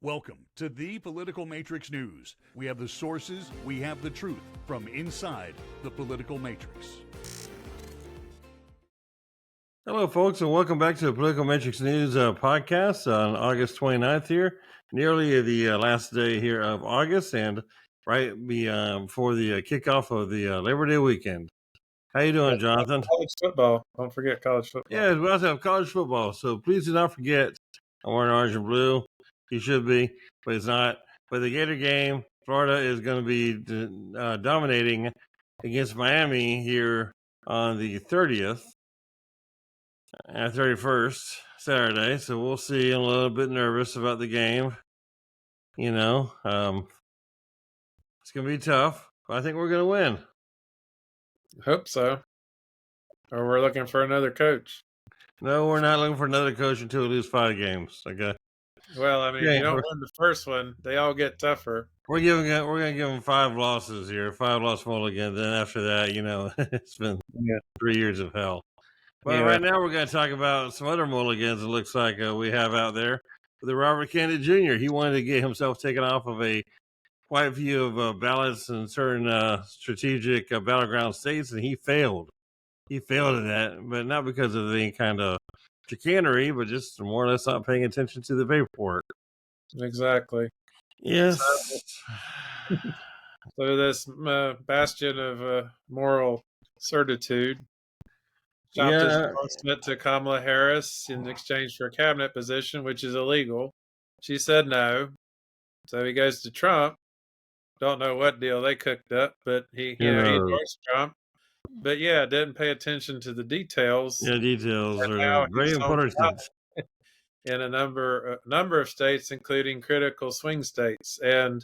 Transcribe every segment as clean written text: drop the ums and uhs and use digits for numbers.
Welcome to the Political Matrix News. We have the sources, we have the truth from inside the political matrix. Hello, folks, and welcome back to the Political Matrix News podcast on August 29th here, nearly the last day here of August, and right before the kickoff of the Labor Day weekend. How you doing, Jonathan? College football. Don't forget college football. Yeah, we also have college football, so please do not forget. I'm wearing orange and blue. You should be, but it's not. But the Gator game, Florida is going to be dominating against Miami here on the 30th. 31st, Saturday, so we'll see. I'm a little bit nervous about the game. It's going to be tough, but I think we're going to win. Hope so. Or we're looking for another coach. No, we're not looking for another coach until we lose 5 games. Okay. Well, I mean, you don't win the first one; they all get tougher. We're going to give them 5 losses here, 5-loss mulligan. Then after that, it's been 3 years of hell. But right now we're going to talk about some other mulligans it looks like we have out there. The Robert Kennedy Jr., he wanted to get himself taken off of a quite few of ballots in certain strategic battleground states, and he failed. He failed in that, but not because of any kind of chicanery, but just more or less not paying attention to the paperwork. Exactly. Yes. So this bastion of moral certitude chopped his endorsement to Kamala Harris in exchange for a cabinet position, which is illegal. She said no. So he goes to Trump. Don't know what deal they cooked up, but he endorsed Trump. But didn't pay attention to the details. Yeah, details are very important. In a number of states, including critical swing states. And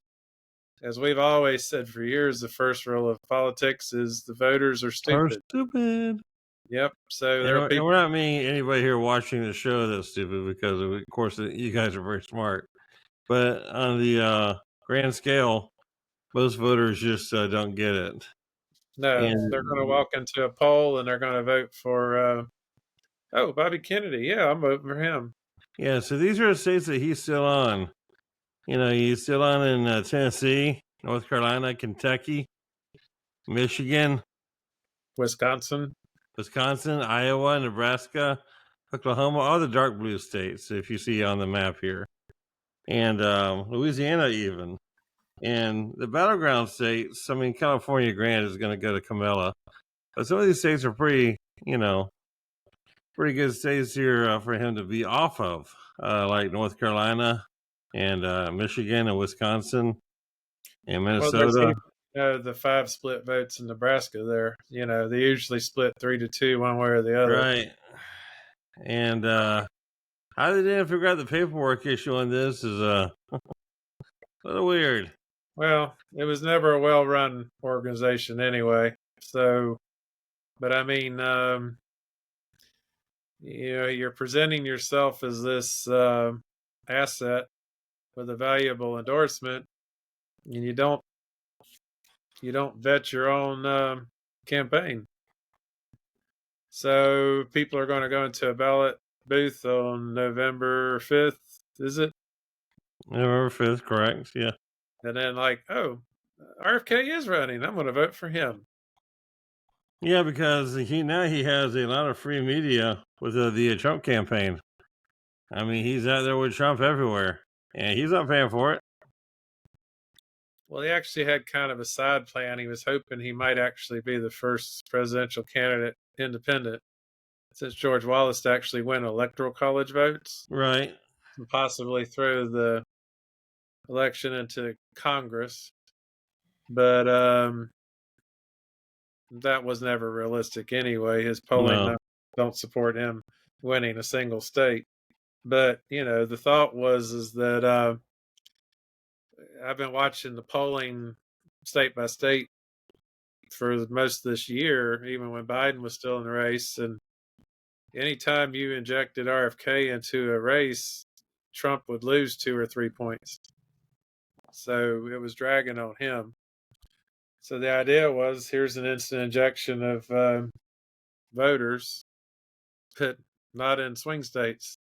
as we've always said for years, the first rule of politics is the voters are stupid. Yep. So we're not meaning anybody here watching the show that's stupid, because of course you guys are very smart. But on the grand scale, most voters just don't get it. No, they're going to walk into a poll and they're going to vote for Bobby Kennedy. Yeah, I'm voting for him. Yeah, so these are the states that he's still on. He's still on in Tennessee, North Carolina, Kentucky, Michigan, Wisconsin, Iowa, Nebraska, Oklahoma, all the dark blue states, if you see on the map here, and Louisiana even. And the battleground states, I mean, California, granted, is going to go to Kamala, but some of these states are pretty good states here for him to be off of, like North Carolina and Michigan and Wisconsin and Minnesota. Well, the 5 split votes in Nebraska there. They usually split 3-2 one way or the other. Right. And how they didn't figure out the paperwork issue on this is a little weird. Well, it was never a well-run organization anyway. So, but I mean, you're presenting yourself as this asset with a valuable endorsement, and you don't vet your own campaign. So people are going to go into a ballot booth on November 5th, is it? November 5th, correct, yeah. And then RFK is running. I'm going to vote for him. Yeah, because he has a lot of free media with the Trump campaign. I mean, he's out there with Trump everywhere, and he's not paying for it. Well, he actually had kind of a side plan. He was hoping he might actually be the first presidential candidate independent since George Wallace to actually win electoral college votes. Right. And possibly throw the election into Congress. But that was never realistic anyway. His polling don't support him winning a single state. But, the thought is that I've been watching the polling state by state for most of this year, even when Biden was still in the race. And anytime you injected RFK into a race, Trump would lose 2 or 3 points. So it was dragging on him. So the idea was, here's an instant injection of voters, but not in swing states,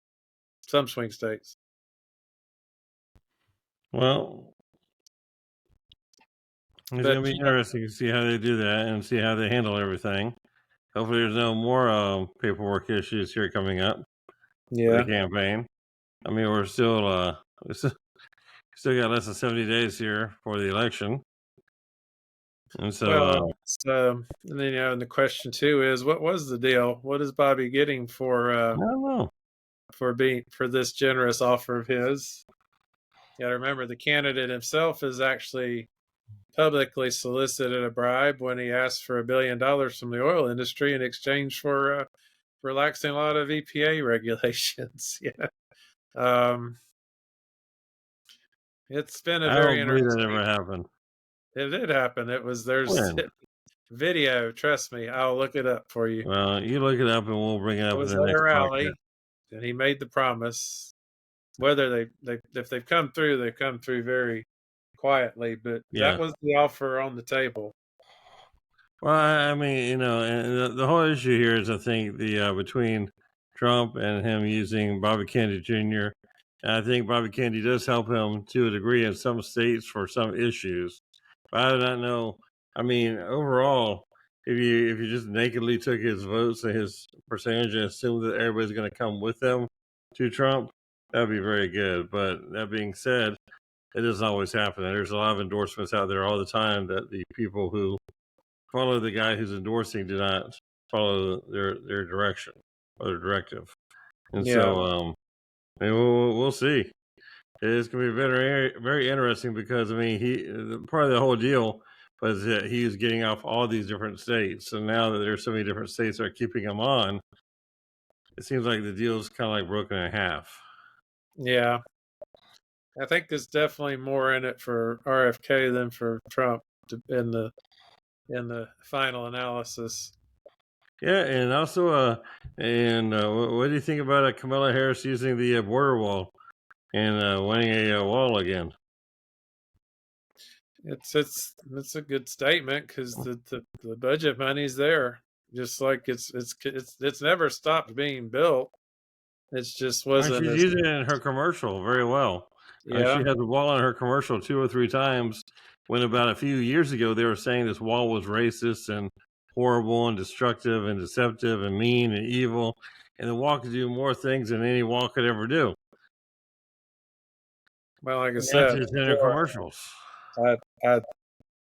some swing states. Well, it's But going to be interesting to see how they do that and see how they handle everything. Hopefully, there's no more paperwork issues here coming up for the yeah, campaign. I mean, we're still we still got less than 70 days here for the election, and so well, and then, and the question too is, what was the deal? What is Bobby getting I don't know. for this generous offer of his? You got to remember, the candidate himself has actually publicly solicited a bribe when he asked for $1 billion from the oil industry in exchange for relaxing a lot of EPA regulations. Yeah, it's been a I very don't believe that interesting. ever happened. It did happen. There's When? video. Trust me, I'll look it up for you. Well, you look it up, and we'll bring it I up in was the at a next podcast. rally, and he made the promise. Whether they if they've come through, they've come through very quietly. But that Yeah. was the offer on the table. Well, I mean, and the whole issue here is, I think, the between Trump and him using Bobby Kennedy Jr. And I think Bobby Kennedy does help him to a degree in some states for some issues. But I do not know. I mean, overall, if you just nakedly took his votes and his percentage and assumed that everybody's going to come with him to Trump, that would be very good. But that being said, it doesn't always happen. There's a lot of endorsements out there all the time that the people who follow the guy who's endorsing do not follow their direction or their directive. And Yeah, so maybe we'll see. It's going to be very very interesting because, I mean, part of the whole deal was that he was getting off all these different states. So now that there's so many different states that are keeping him on, it seems like the deal is kind of like broken in half. yeah. I think there's definitely more in it for RFK than for Trump in the final analysis. Yeah, and also, what do you think about Kamala Harris using the border wall and winning a wall again? It's a good statement because the budget money's there. Just like it's never stopped being built. It's just And wasn't she's as using it in her commercial very well. She yeah. had the wall in her commercial 2 or 3 times. When about a few years ago they were saying this wall was racist and horrible and destructive and deceptive and mean and evil, and the wall could do more things than any wall could ever do. Well, like I And that's said just in her before, commercials. I I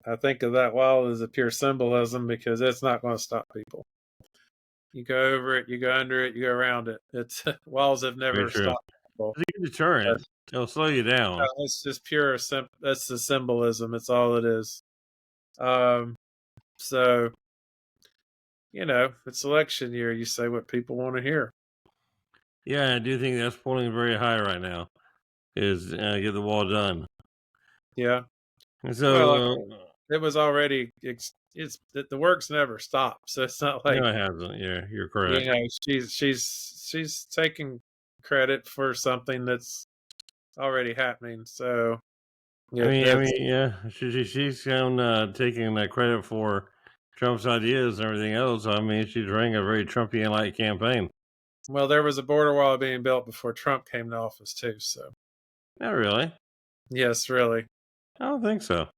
I think of that wall as a pure symbolism because it's not going to stop people. You go over it, you go under it, you go around it. It's walls have Very never true. stopped people. It's a good deterrent. It'll slow you down. It's just pure. That's the symbolism. It's all it is. Um, so it's election year. You say what people want to hear. Yeah, I do think that's polling very high right now. Is get the wall done. Yeah. And Well, so it was already. The work's never stopped. So it's not like no, it hasn't. Yeah, you're correct. she's taking credit for something that's already happening. So I yeah, mean, I that's mean, yeah, she's shown taking credit for Trump's ideas and everything else. I mean, she's running a very Trumpian-like campaign. well, there was a border wall being built before Trump came to office too. So Not really. yes, really. I don't think so.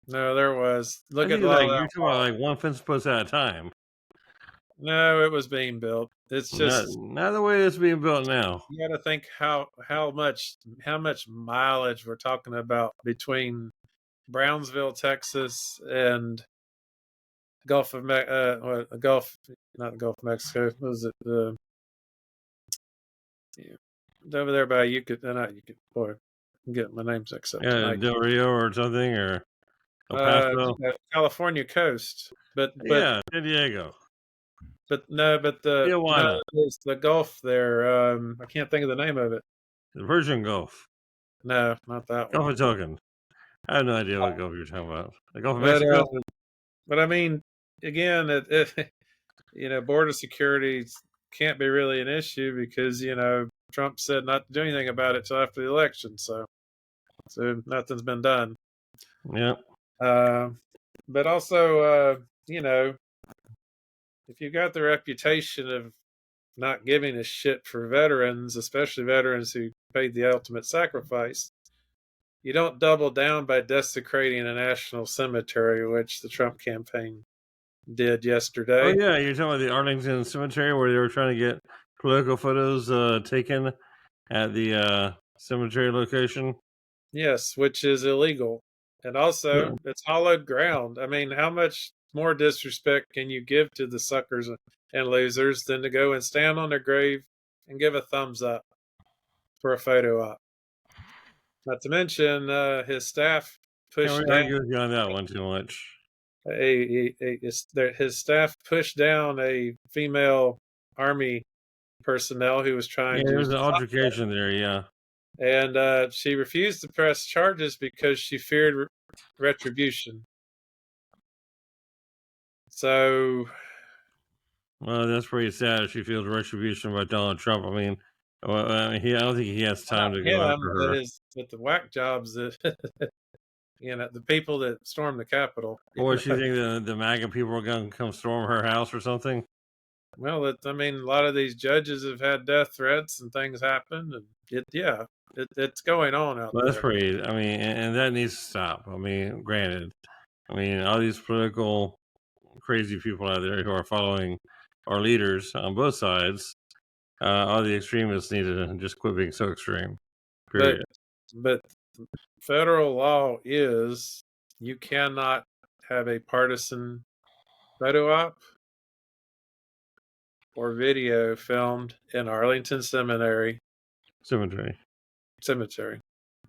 No, there was. I Look at think a lot of you're that talking about wall. like one fence post at a time. No, it was being built. It's just Not the way it's being built now. you got to think how much mileage we're talking about between Brownsville, Texas, and Gulf, not the Gulf of Mexico. What was it over there by not you could boy, I'm getting my names mixed up Yeah, tonight. Del Rio or something, or El Paso. California coast, Yeah, San Diego, but no, Tijuana, it's the Gulf there. I can't think of the name of it. the Persian Gulf, No, not that Gulf one. of Tonkin. I have no idea what Gulf you're talking about. The Gulf of But Mexico. but I mean, again, border security can't be really an issue because Trump said not to do anything about it till after the election, so nothing's been done. Yeah. But also, if you got the reputation of not giving a shit for veterans, especially veterans who paid the ultimate sacrifice, you don't double down by desecrating a national cemetery, which the Trump campaign did Oh yesterday. yeah, you're talking about the Arlington Cemetery where they were trying to get political photos taken at the cemetery location. Yes, which is illegal. And Yeah. also, it's hollowed ground. I mean, how much more disrespect can you give to the suckers and losers than to go and stand on their grave and give a thumbs up for a photo op? Not to mention, his staff Can't pushed really down argue with you on that one too much. his staff pushed down a female army personnel who was Yeah, trying there to was an stop that. altercation there. Yeah. And she refused to press charges because she feared retribution. So, Well, that's pretty sad if she feels retribution by Donald Trump. I mean, I don't think he has not time to go him, after but her. the whack jobs that the people that stormed the Capitol. Or does she think the MAGA people are going to come storm her house or something? Well, I mean, a lot of these judges have had death threats and things happen, and it's going on out Well, that's there. pretty. I mean, and that needs to stop. I mean, granted, I mean, all these political crazy people out there who are following our leaders on both sides, all the extremists need to just quit being so extreme. But Period. but federal law is you cannot have a partisan photo op or video filmed in Arlington Cemetery. Cemetery.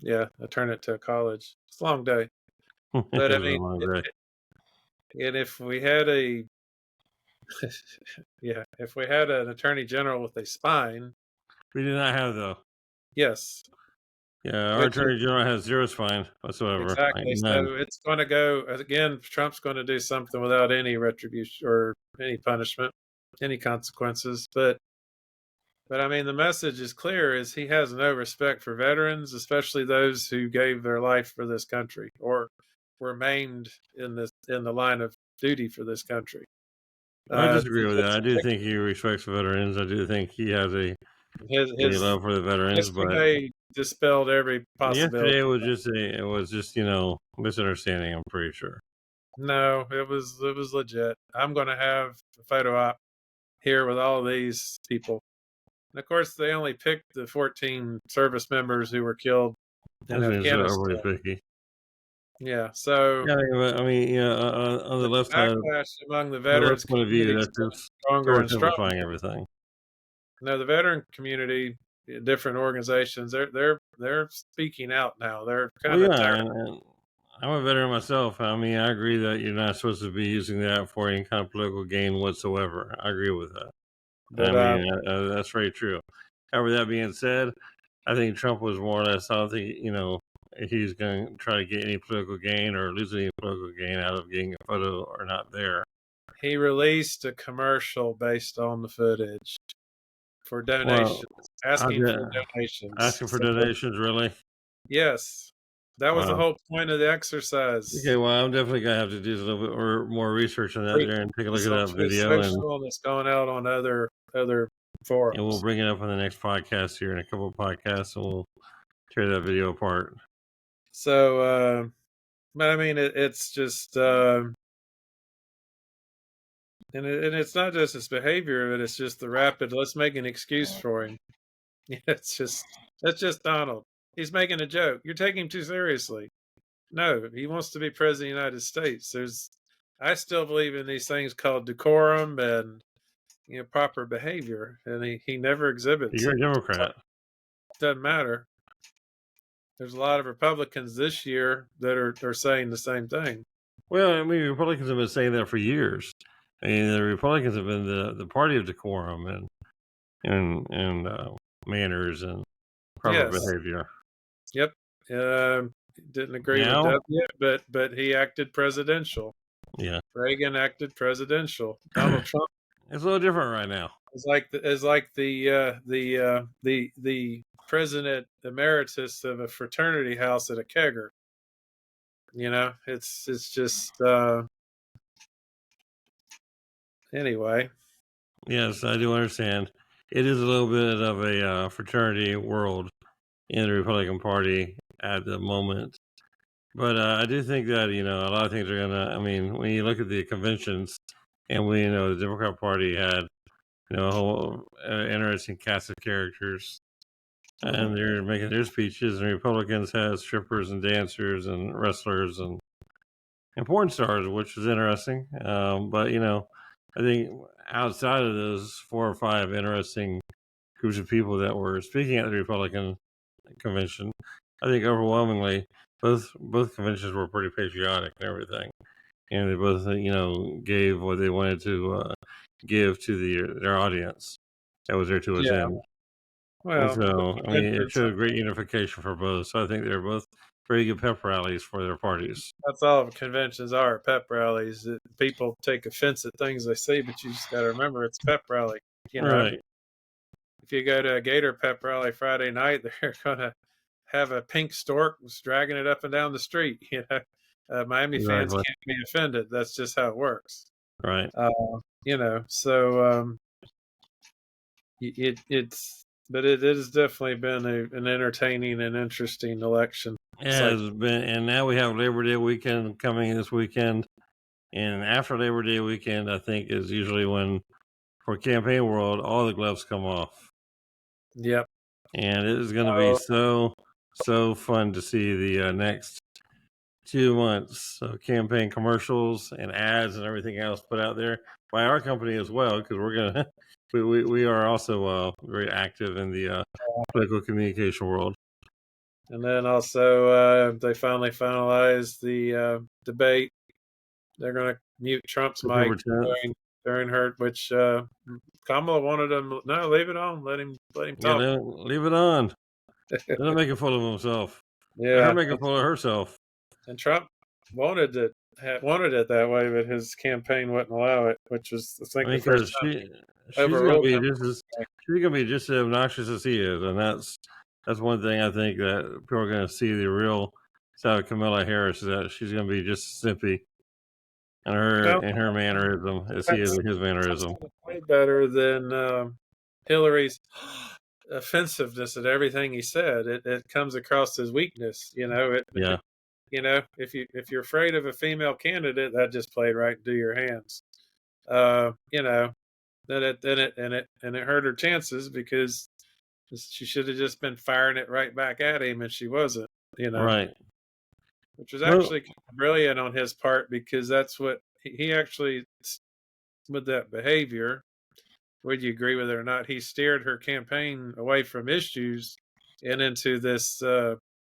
Yeah, I turn it to a college. It's a long day. It But I was a mean, long day. and if we had a if we had an attorney general with a spine, We did not have though. yes, Yeah, our which is attorney general has zero spine whatsoever. Like, exactly. none. So it's going to go again. Trump's going to do something without any retribution or any punishment, any consequences. But I mean, the message is clear: is he has no respect for veterans, especially those who gave their life for this country or were maimed in the line of duty for this country. I disagree with that. It's I do think he respects veterans. I do think he has a his love for the veterans, but yesterday dispelled every possibility. yesterday was just misunderstanding. I'm pretty sure. No, it was legit. I'm going to have a photo op here with all these people. And of course, they only picked the 14 service members who were killed in That's overly Afghanistan. picky. Yeah, so Yeah, I mean, yeah, on the the left side, backlash among the the left veterans point of view, community is that's getting just stronger and stronger. oversimplifying everything. No, the veteran community, different organizations, they're speaking out now. They're kind Well, of yeah, tired. and I'm a veteran myself. I mean, I agree that you're not supposed to be using that for any kind of political gain whatsoever. I agree with that. I But mean, that's very true. However, that being said, I think Trump was more or less, I don't think, he's going to try to get any political gain or lose any political gain out of getting a photo or not there. he released a commercial based on the footage for donations, asking for donations. Asking for donations, really? Yes, that was the Wow. whole point of the exercise. Okay, well, I'm definitely going to have to do a little bit more research on that there and take a look It's at on that Truth video. Social, and it's going out on other And we'll forums. bring it up on the next podcast here in a couple of podcasts, and we'll tear that video apart. So, but I mean, it's just, and it's not just his behavior, but it's just the rapid. Let's make an excuse for him. That's just Donald. He's making a joke. You're taking him too seriously. No, he wants to be president of the United States. I still believe in these things called decorum and proper behavior, and he never exhibits You're it. a Democrat. Doesn't matter. There's a lot of Republicans this year that are saying the same thing. Well, I mean, Republicans have been saying that for years. I mean, the Republicans have been the party of decorum and manners and proper Yes. behavior. Yep. Didn't agree Now? with W, but he acted presidential. Yeah, Reagan acted presidential. Donald Trump it's a little different right now. is like the president emeritus of a fraternity house at a kegger. It's just anyway. Yes, I do understand. It is a little bit of a fraternity world in the Republican Party, at the moment. But I do think that a lot of things are gonna. I mean, when you look at the conventions, and the Democrat Party had a whole interesting cast of characters, and they're making their speeches, and Republicans had strippers and dancers and wrestlers and porn stars, which was interesting. But I think outside of those 4 or 5 interesting groups of people that were speaking at the Republican convention, I think overwhelmingly both conventions were pretty patriotic and everything, and they both gave what they wanted to give to their audience that was there to Yeah. attend. And Well, so I mean, it showed great unification for both. So I think they're both very good pep rallies for their parties. that's all conventions are, pep rallies. People take offense at things they say, but you just got to remember it's pep rally. Right. If you go to a Gator pep rally Friday night, they're going to have a pink stork dragging it up and down the street. Miami fans Exactly. can't be offended. That's just how it works. Right. So but it has definitely been an entertaining and interesting election. It has been, and now we have Labor Day weekend coming this weekend, and after Labor Day weekend, I think is usually when, for campaign world, all the gloves come off. Yep. And it is going to be so fun to see the next 2 months of campaign commercials and ads and everything else put out there by our company as well, because we're gonna we are also very active in the political communication world. And then also they finally finalized the debate. They're going to mute Trump's mic during her, which Kamala wanted him. No, leave it on. Let him talk. Yeah, leave it on. Let him make a fool of himself. Yeah, let her make a fool of herself. And Trump wanted it that way, but his campaign wouldn't allow it, which was I think the first time she's gonna be just as obnoxious as he is, and that's one thing I think that people are gonna see the real side of Kamala Harris, is that she's gonna be just simpy in her mannerism as he is in his mannerism. Way better than Hillary's offensiveness at everything he said. It comes across as weakness. If you're afraid of a female candidate, that just played right into your hands. Then it hurt her chances, because she should have just been firing it right back at him, and she wasn't. Right. Which was actually brilliant on his part, because that's what he actually, with that behavior, would you agree with it or not, he steered her campaign away from issues and into this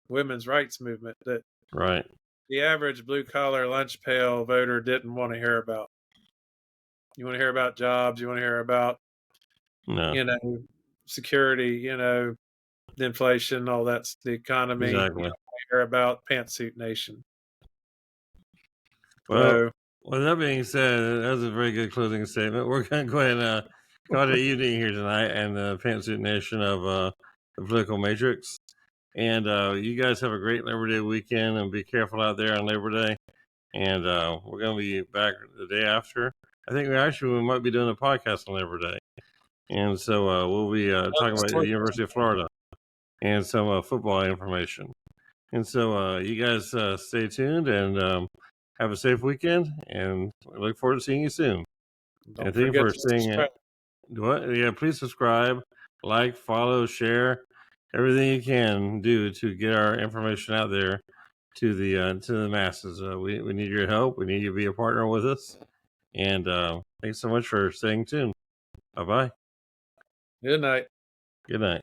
women's rights movement that the average blue-collar lunch pail voter didn't want to hear about. You want to hear about jobs, you want to hear about security, the inflation, all that's the economy. Exactly. You want to hear about Pantsuit Nation. Well, with that being said, that was a very good closing statement. We're going to go ahead and call it evening here tonight, and the Pantsuit Nation of the Political Matrix. And you guys have a great Labor Day weekend, and be careful out there on Labor Day. And we're going to be back the day after. I think we might be doing a podcast on Labor Day. And so we'll be talking about the University of Florida and some football information. And so you guys stay tuned and have a safe weekend, and I look forward to seeing you soon. Don't forget to subscribe. Yeah, please subscribe, like, follow, share, everything you can do to get our information out there to the masses. We need your help. We need you to be a partner with us. And thanks so much for staying tuned. Bye-bye. Good night. Good night.